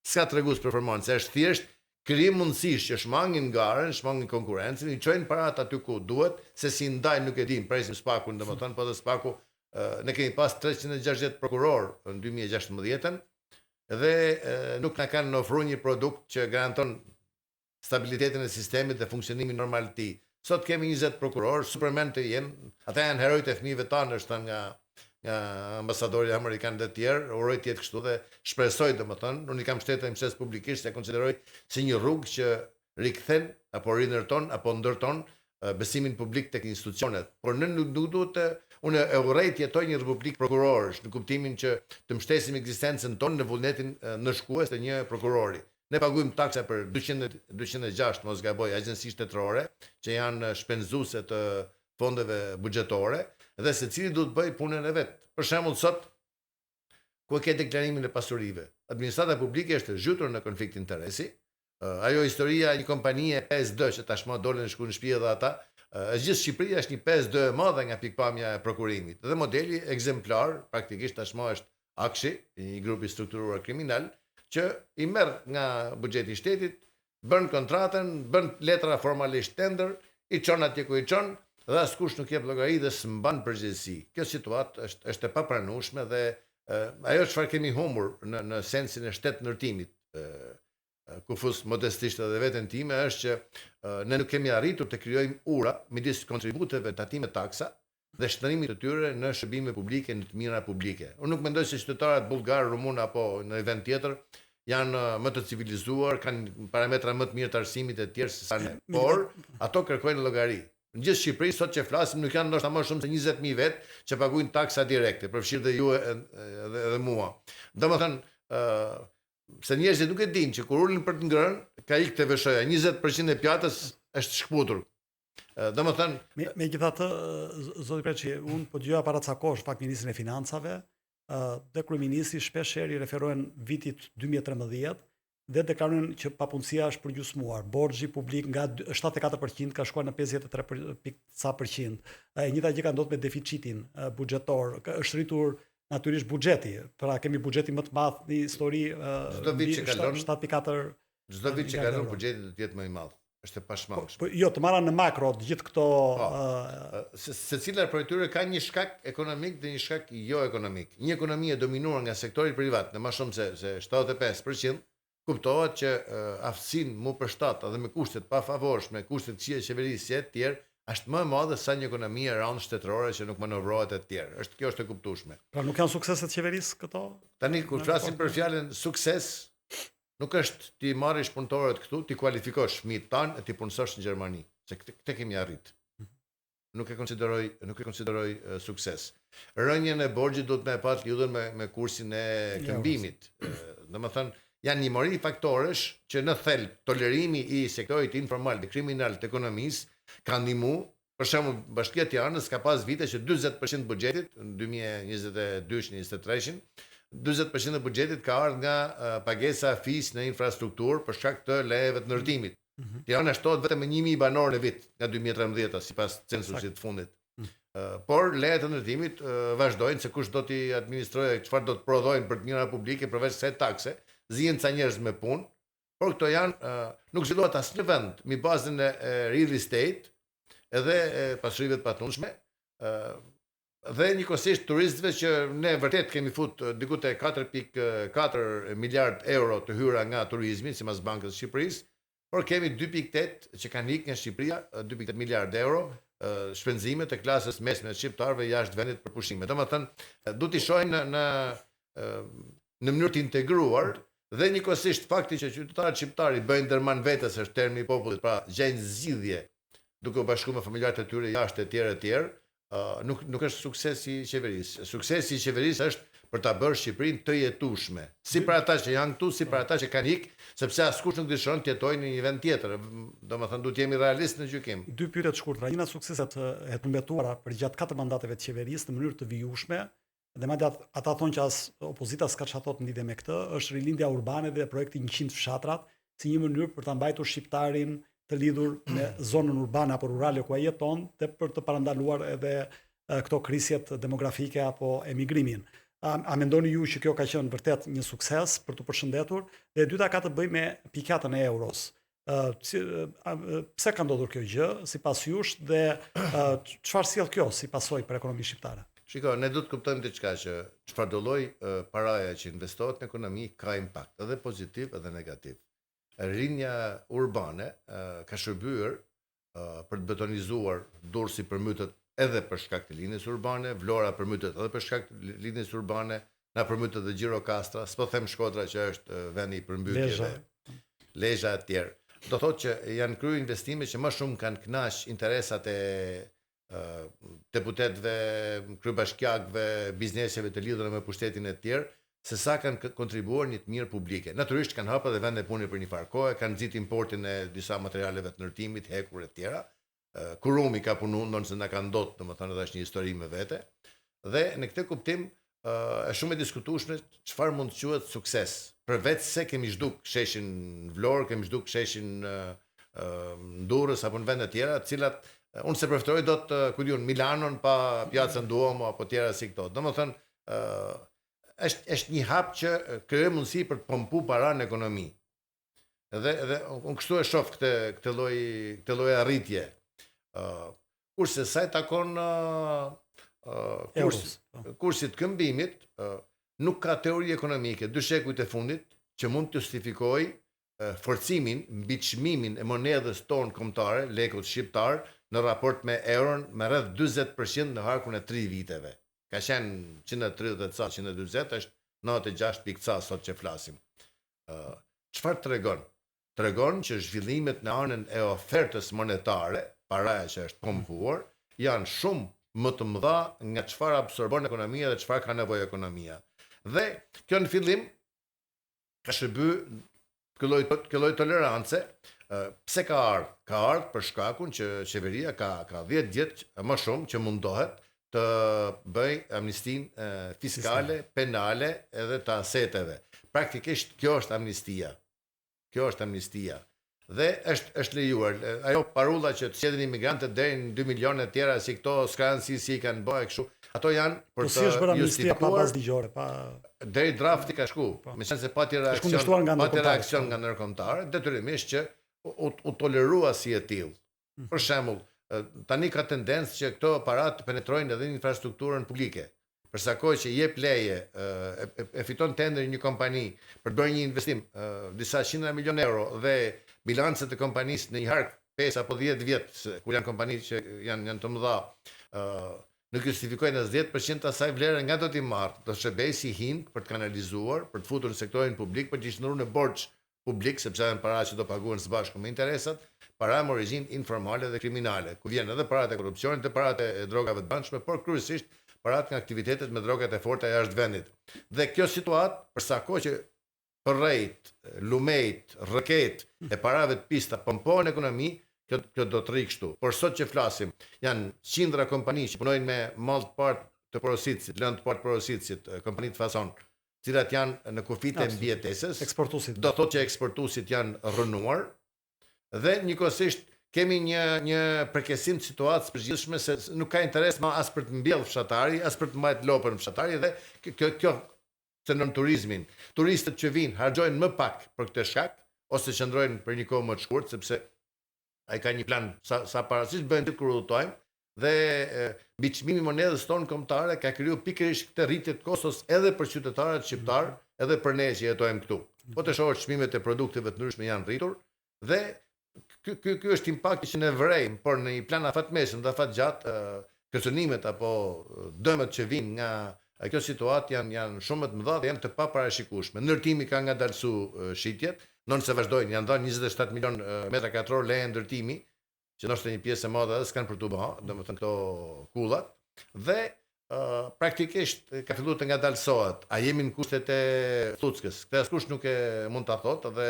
S'ka tregues performance, është thjesht krijim mundësish që shmangin garën, shmangin konkurrencën, i çojnë parat aty ku duhet, se si ndaj nuk e dim, presim spakun, domethënë, po dhe spaku ne kemi pas 360 prokuror në 2016 dhe nuk na kanë ofruar një produkt që garanton stabilitetin e sistemit dhe funksionimin normal të tij. Sot kemi 20 prokuror, supermen të jenë, ata janë herojt e fëmijëve tanë, është nga ambasadori amerikan dhe tjerë, uroj të jetë kështu dhe shpresoj domethënë, unë i kam shtetë mëses publikisht se konsideroj si një rrugë që rikthen apo rinërton apo ndërton besimin publik tek institucionet. Por ne nuk duhet të unë e urrej të jetoj një republik prokurorësh në kuptimin që të mbështesim ekzistencën tonë në vullnetin nënshkues të një prokurori. Ne paguajmë taksa për 206 mos gaboj agjenci shtetërore që janë shpenzuese të fondeve buxhetore dhe secili duhet bëj punën e vet. Për shembull sot ku e ke deklarimin e pasurive. Administrata publike është zhytur në konflikt interesi. Ajo historia e një kompanie PSD që tashmë dolën në shku në shtëpi edhe ata, gjithë Shqipëria është një PSD e madhe nga pikpamja e prokurimit. Dhe modeli ekzemplar praktikisht tashmë është Akshi, një grup i strukturuar kriminal, që i merr nga buxheti i shtetit, bën kontratën, bën letra formalisht tender, i çon atje ku i çon, dhe askush nuk jep llogari dhe s'mban përgjegjësi. Kjo situatë është e papranueshme dhe ajo çfarë kemi humbur në sensin e shtet ndërtimit, kufus modestisht edhe veten time, është që ne nuk kemi arritur të krijojmë ura midis kontributeve, tatime taksa dhe shënërimit të tyre në shërbime publike, në të mira publike. Unë nuk mendoj se qytetarët bullgar, rumun apo në vend tjetër janë më të civilizuar, kanë parametra më të mirë të arsimit e tjerë se sa ne, por ato kërkojnë llogari. Në gjithë Shqipëri sot që flasim nuk janë ndoshta më shumë se 20.000 vet që paguajnë taksa direkte, përfshirë dhe ju edhe mua. Domethënë, se njerëzit nuk e dinë që kur ulin për të ngrënë, ka ikë TVSH-ja, 20% e pjatës është shkputur. Domethënë,
megjithatë, zoti Preçi, unë po dëgjoja para ca kohësh fakt ministrin e financave dhe kryeministri shpeshherë i referohen vitit 2013 dhe deklarojnë që papunësia është përgjysmuar. Borxhi publik nga 74% ka shkuar në 53%. E njëjta gjë ka ndodhur me deficitin buxhetor. Është rritur natyrisht buxheti. Pra kemi buxhetin më të madh në histori,
çdo vit që kalon
7.4.
Çdo vit që kalon buxheti do të jetë më i madh. Është e pashmangshme.
Po jo, të marra në makro të gjithë këto
secila prej tyre ka një shkak ekonomik dhe një shkak jo ekonomik. Një ekonomi e dominuar nga sektori privat në më shumë se 75%, kuptohet që aftësinë mu përshtat edhe me kushtet pa favorshme, kushtet që qeverisë e tjerë, është më e madhe sa një ekonomi e rëndë shtetërore që nuk manovrohet e tjerë. Kjo është e kuptueshme.
Pra nuk janë sukseset qeverisë këto?
Tani kur flasim për fjalën sukses, nuk është ti marrësh punëtorët këtu, ti kualifikosh fëmijët tanë e ti punësosh në Gjermani, se këtë kemi arrit. Nuk e konsideroj sukses. Rënjen e borxhit duhet me pat lidhur me kursin e këmbimit. Domethënë janë një mori faktorësh që në thelb tolerimi i sektorit informal dhe kriminal të ekonomisë ka ndihmuar. Për shembull, Bashkia e Tiranës ka pas vite që 40% buxhetit në 2022-2023 40% e buxhetit ka ardhur nga pagesa fis në infrastrukturë për shkak të lejeve të ndërtimit. Tirana shtohet vetëm me 1000 banor në vit nga 2013 sipas censusit të fundit. Por lejet të ndërtimit vazhdojnë, se kush do t'i administrojë, çfarë do të prodhojnë për të mira publike përveç se takse, zihen ca njerëz me punë, por këto janë nuk zhvillohet asnjë vend mbi bazën e real estate edhe pasurive të patundshme. Dhe njëkohësisht turistëve që ne vërtet kemi fut diku te 4.4 miliard euro të hyra nga turizmi sipas Bankës së Shqipërisë, por kemi 2.8 që kanë ikë nga Shqipëria, 2.8 miliard euro shpenzime të klasës mesme të shqiptarëve jashtë vendit për pushime. Domethënë, duhet i shohim në në mënyrë të integruar dhe njëkohësisht fakti që qytetarët shqiptarë bëjnë ndërmarrje vetes është termi i popullit, pra gjejnë zgjidhje duke u bashkuar me familjarët e tyre jashtë etj. Nuk është suksesi i qeverisë. Suksesi i qeverisë është për ta bërë Shqipërinë të jetueshme, si për ata që janë këtu, si për ata që kanë ikë, sepse askush nuk dëshiron të jetojë në një vend tjetër. Domethënë duhet jemi realistë në gjykim.
2 pyetje të shkurtra. Një nga sukseset e përmbajtura për gjatë 4 mandateve të qeverisë në mënyrë të vijueshme, dhe madje ata thonë që as opozita s'ka çfarë thotë në lidhje me këtë, është rilindja urbane dhe projekti 100 fshatrat, si një mënyrë për ta mbajtur shqiptarin të lidhur me zonën urbane apo rurale ku ai jeton, dhe për të parandaluar edhe këto krisjet demografike apo emigrimin. A mendoni ju që kjo ka qenë vërtet një sukses për të përshëndetur? Dhe e dyta ka të bëjë me pikatën e euros. Pse ka ndodhur kjo gjë sipas jush dhe çfarë sjell kjo si pasojë për ekonominë shqiptare?
Shiko, ne do të kuptojmë diçka që çfarëdo lloj paraja që investohet në ekonomi ka impakt, edhe pozitiv edhe negativ. Rinja urbane ka shërbyer për të betonizuar Durrësi përmytet edhe për shkak të linjës urbane, Vlora përmytet edhe për shkak të linjës urbane, na përmytet edhe Gjirokastra, s'po them Shkodra që është vendi i përmbytjeve, Lezhë e tjerë. Do thotë që janë kryer investime që më shumë kanë kënaq interesat e deputetëve, kryebashkiakëve, bizneseve të lidhura me pushtetin e tjerë, se sa kanë kontribuar një të mirë publike. Natyrisht kanë hapur edhe vende pune për një farë kohe, kanë nxit importin e disa materialeve të ndërtimit, hekur e tjera. Kurumi ka punuar, nëse na ka ndot, domethënë edhe është një histori me vete. Dhe në këtë kuptim është shumë e diskutueshme çfarë mund të quhet sukses. Përveç se kemi zhduk sheshin Vlorë, kemi zhduk sheshin Durrës apo në vende të tjera, të cilat unë se preferoj dot Milanon pa Piazzën Duomo apo tjera si këto. Domethënë është një hap që krijon mundësi për të pompu para në ekonomi. Dhe unë kështu e shoh këtë lloj arritje. Kurse sa i takon kursit këmbimit, nuk ka teori ekonomike 2 shekujt e fundit që mund të justifikojë forcimin mbi çmimin e monedhës tonë kombëtare, lekut shqiptar, në raport me euron me rreth 40% në harkun e 3 viteve. Ka qenë 130 ca, 140, është 96 pikë ca sot që flasim. Çfarë tregon? Tregon që zhvillimet në anën e ofertës monetare, paraja që është pompuar, janë shumë më të mëdha nga çfarë absorbon ekonomia dhe çfarë ka nevojë ekonomia. Dhe kjo në fillim ka shërbyer kjo lloj tolerance. Pse ka ardhur? Ka ardhur për shkakun që qeveria ka 10 vjet më shumë që mundohet të bëj amnistinë fiskale, penale edhe të aseteve. Praktikisht kjo është amnistia. Dhe është lejuar. Ajo parulla që të sjedhin imigrantët deri në 2 milionë të tjera si këto s'kan si kanë bëj kështu. Ato janë për të justifikuar deri drafti ka shku. Meqense pati reaksion nga ndërkombëtarë, detyrimisht që u tolerua si e tillë. Për shembull, tani ka tendencë që këto aparat të penetrojnë edhe në infrastrukturën publike. Përsa kohë që jep leje, e fiton tender një kompani për të bërë një investim, disa 100 milionë euro dhe bilancet e kompanisë në një hark 5 apo 10 vjet, kur janë kompani që janë të mëdha, nuk justifikojnë as 10% asaj vlere nga do t'i marrë, do shërbej si hing për të kanalizuar, për të futur në sektorin publik, për të shndruar në borxh publik, sepse janë para që do paguhen së bashku me interesat, para me origjinë informale dhe kriminale, ku vjen edhe parat e korrupsionit dhe parat e drogave të brendshme, por kryesisht parat nga aktivitetet me drogat e forta jashtë vendit. Dhe kjo situatë, përsa kohë që përrejt, lumejt, rëket e parave të pista pompohen ekonomi, kjo do të rri kështu. Por sot që flasim, janë qindra kompani që punojnë me mall të partë të porositësit, lëndë të partë porositësit, kompani të fason, cilat janë në kufit e mbjetesës, do thotë që eksportuesit janë rënuar, dhe njëkohësisht kemi një përkesim të situatës përgjithshme se nuk ka interes ma as për të mbjellë fshatari, as për të mbajt lopën fshatari, dhe kjo se në turizmin, turistët që vinë harxojnë më pak për këtë shkak, ose qëndrojnë për një kohë më të shkurt, sepse ai ka një plan sa parasisht bëjnë të kur udhtojmë, dhe mbi çmimin e monedhës tonë kombëtare ka krijuar pikërisht këtë rritje të kostos edhe për qytetarët shqiptar, edhe për ne që jetojmë këtu. Po të shohësh çmimet e produkteve të ndryshme janë rritur, dhe ky është impakti që ne vrejmë, por në një plan afatmesëm dhe afatgjatë, kërcënimet apo dëmet që vinë nga kjo situatë janë shumë të mëdha dhe janë të paparashikueshme. Ndërtimi ka ngadalësuar shitjet, non se vazhdojnë, janë dhënë 27 milion metra katror leje ndërtimi, që ndoshta një pjesë e madhe edhe s'kanë për të bërë, domethënë këto kullat, dhe praktikisht ka filluar të ngadalësohet. A jemi në kushtet e Fluckës? Këtë askush nuk e mund ta thotë, dhe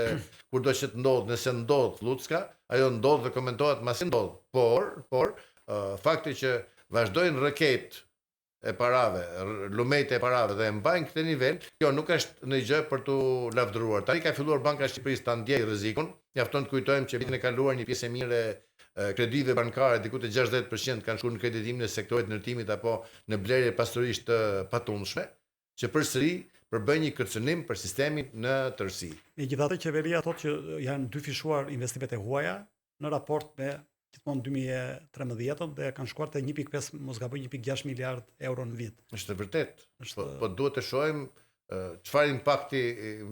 kurdo që të ndodh, nëse ndodh Flucka, ajo ndodh dhe komentohet masi ndodh. Por fakti që vazhdojnë rëket e parave, lumejt e parave dhe mbajnë këtë nivel, kjo nuk është në gjë për të lavdëruar. Tani ka filluar Banka e Shqipërisë ta ndjejë rrezikun. Mjafton të kujtojmë që vitin e kaluar një pjesë e mirë kredive bankare, diku te 60% kanë shkuar në kreditimin e sektorit ndërtimit apo në blerje pastorish të patundshme, që përsëri përbën një kërcënim për sistemin në tërësi.
Megjithatë, qeveria thotë që janë dyfishuar investimet e huaja në raport me gjithmonë 2013 dhe kanë shkuar te 1.5, mos gaboj 1.6 miliard euro në vit.
Është vërtet. Po duhet të shohim çfarë impakti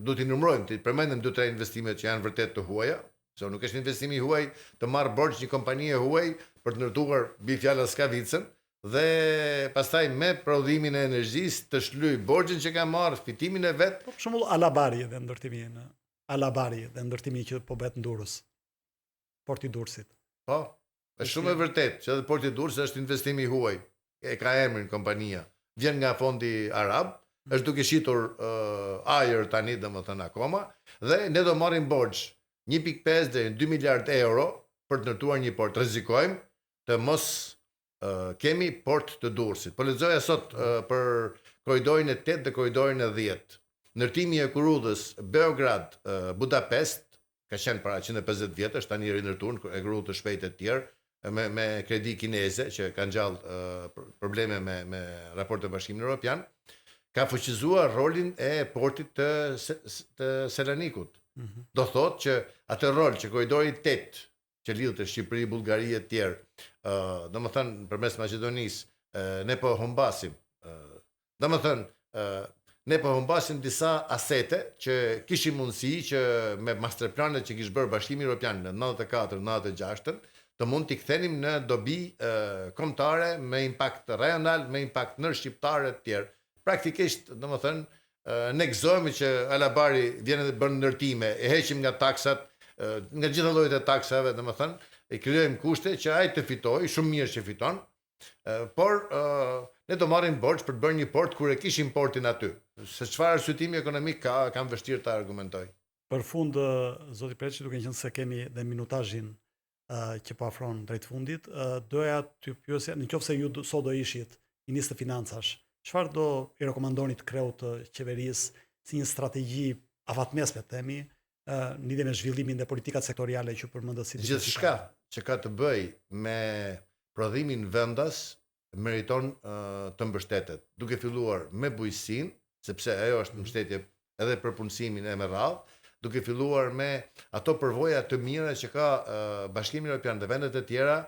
duhet i numërojmë, të përmendem 2-3 investimet që janë vërtet të huaja. Se nuk është investimi huaj të marrë borxh një kompanie huaj për të ndërtuar mbi fjalën Skavicën dhe pastaj me prodhimin e energjisë të shlyj borxhin që ka marrë, fitimin e vet.
Po për shembull Alabari dhe ndërtimi që po bëhet në Durrës. Porti i Durrësit.
Po. Është shumë e vërtetë që edhe Porti i Durrësit është investimi huaj. E ka emrin kompania. Vjen nga fondi arab, është duke shitur ajër tani domethënë akoma, dhe ne do marrim borxh 1.5 deri në 2 miliard euro për të ndërtuar një port. Rrezikojmë të mos kemi port të Durrësit. Po lexoja sot për korridorin e 8 dhe korridorin e 10. Ndërtimi i Kurudhës Beograd Budapest ka qenë para 150 vjetësh, tani rinërtuar e grua të shpejtë të tjerë me kredi kineze që kanë gjallë probleme me raportet e Bashkimit Evropian, ka fuqizuar rolin e portit të Selanikut. Do thotë që atë rol që korridori 8 që lidhet Shqipëri, Bullgari e të tjerë, domethënë përmes Maqedonisë, ne po humbasim. Ne po humbasim disa asete që kishim mundësi që me masterplanet që kishte bërë Bashkimi Evropian në 94-96 të mund t'i kthenim në dobi kombëtare me impakt rajonal, me impakt ndërshqiptare të tjerë. Praktikisht, domethënë, ne gëzohemi që Alabari vjen dhe bën ndërtime, e heqim nga taksat, nga gjitha llojet e taksave, domethënë, e krijojmë kushte që ai të fitojë, shumë mirë që fiton, por ne do marrim borxh për të bërë një port kur e kishim portin aty. Se çfarë arsyetimi ekonomik kam vështirë ta argumentoj.
Për fund, zoti Preçi, duke qenë se kemi dhe minutazhin që po afron drejt fundit, doja t'ju pyesja, nëse ju sot do ishit ministër të financash, çfarë do i rekomandoni të kreut të qeverisë si një strategji afatmesme, themi, në lidhje me zhvillimin dhe politikat sektoriale që përmendët si
gjithçka që ka të bëj me prodhimin vendas meriton të mbështetet, duke filluar me bujqësinë, sepse ajo është mbështetje edhe për punësimin e me radhë, duke filluar me ato përvoja të mira që ka Bashkimi Evropian dhe vendet e tjera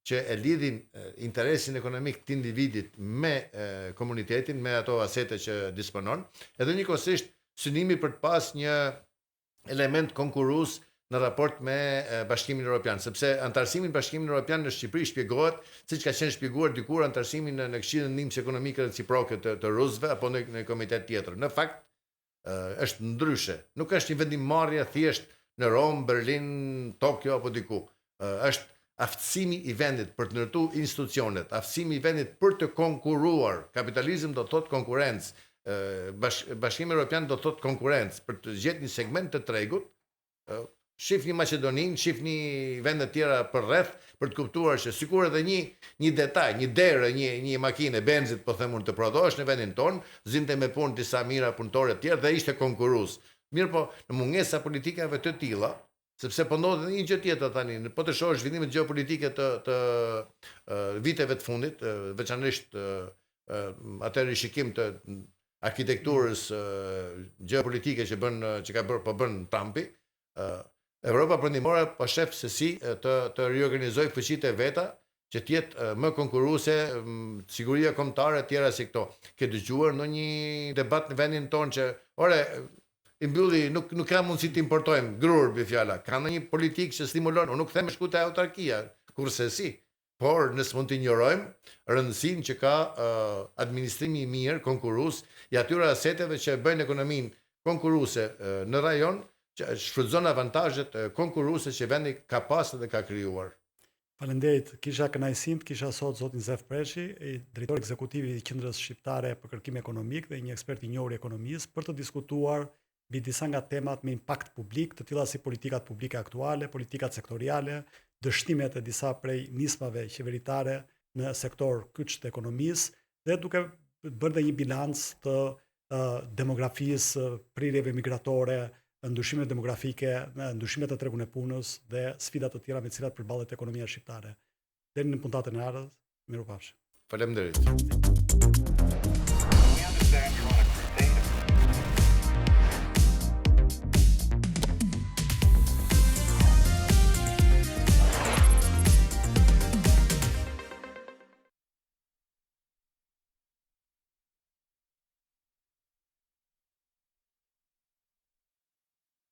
që e lidhin interesin ekonomik të individit me komunitetin, me ato asete që disponon, edhe njëkohësisht synimi për të pas një element konkurrues në raport me Bashkimin Evropian, sepse antarësimi në Bashkimin Evropian në Shqipëri shpjegohet, siç ka qenë shpjeguar dikur antarësimi në Këshillin e Ndihmës Ekonomike Reciproke të rusëve apo në komitet tjetër. Në fakt është ndryshe. Nuk është një vendimmarrje thjesht në Rom, Berlin, Tokyo apo diku. Është aftësimi i vendit për të ndërtuar institucionet, aftësimi i vendit për të konkurruar. Kapitalizëm do të thotë konkurrencë. Bashkimi Evropian do të thotë konkurrencë për të gjetur një segment të tregut. Shifni Maqedoninë, shifni vende të tjera për rreth për të kuptuar që sikur edhe një detaj, një derë, një makinë benzit po them unë të prodhohesh në vendin ton, zinte me punë disa mijëra punëtorë të tjerë dhe ishte konkurrues. Mirë po, në mungesa politikave të tilla, sepse po ndodhet një gjë tjetër tani, po të shohësh zhvillimet gjeopolitike të viteve të fundit, veçanërisht atë rishikim të arkitekturës gjeopolitike që po bën Trumpi, Europa perëndimore po shef se si të riorganizoj fuqitë e veta që të jetë më konkurruese, siguria kombëtare tjera si këto. Ke dëgjuar ndonjë debat në vendin tonë që i mbylli nuk ka mundësi të importojmë grur mbi fjala. Ka ndonjë politikë që stimulon, unë nuk them shku te autarkia, kurse si. por nësë mund të injorojmë rëndësinë që ka administrimi i mirë, konkurrues, i atyre aseteve që bëjnë ekonominë konkurruese në rajon, që shfrytëzon avantazhet konkurruese që vendi ka pasur dhe ka krijuar.
Faleminderit, kisha kënaqësinë të kisha sot zotin Zef Preshi, drejtori ekzekutiv i Qendrës Shqiptare për Kërkim Ekonomik dhe një ekspert i njohur i ekonomisë, për të diskutuar mbi disa nga temat me impakt publik, të tilla si politikat publike aktuale, politikat sektoriale, dështimet e disa prej nismave qeveritare në sektor kyç të ekonomisë dhe duke bërë dhe një bilanc të demografisë, prirjeve migratore, ndryshimet demografike, ndryshimet të tregun e punës dhe sfidat të tjera me cilat përballet ekonomia shqiptare. Deri në puntatën e ardhshme, mirupafshim.
Faleminderit.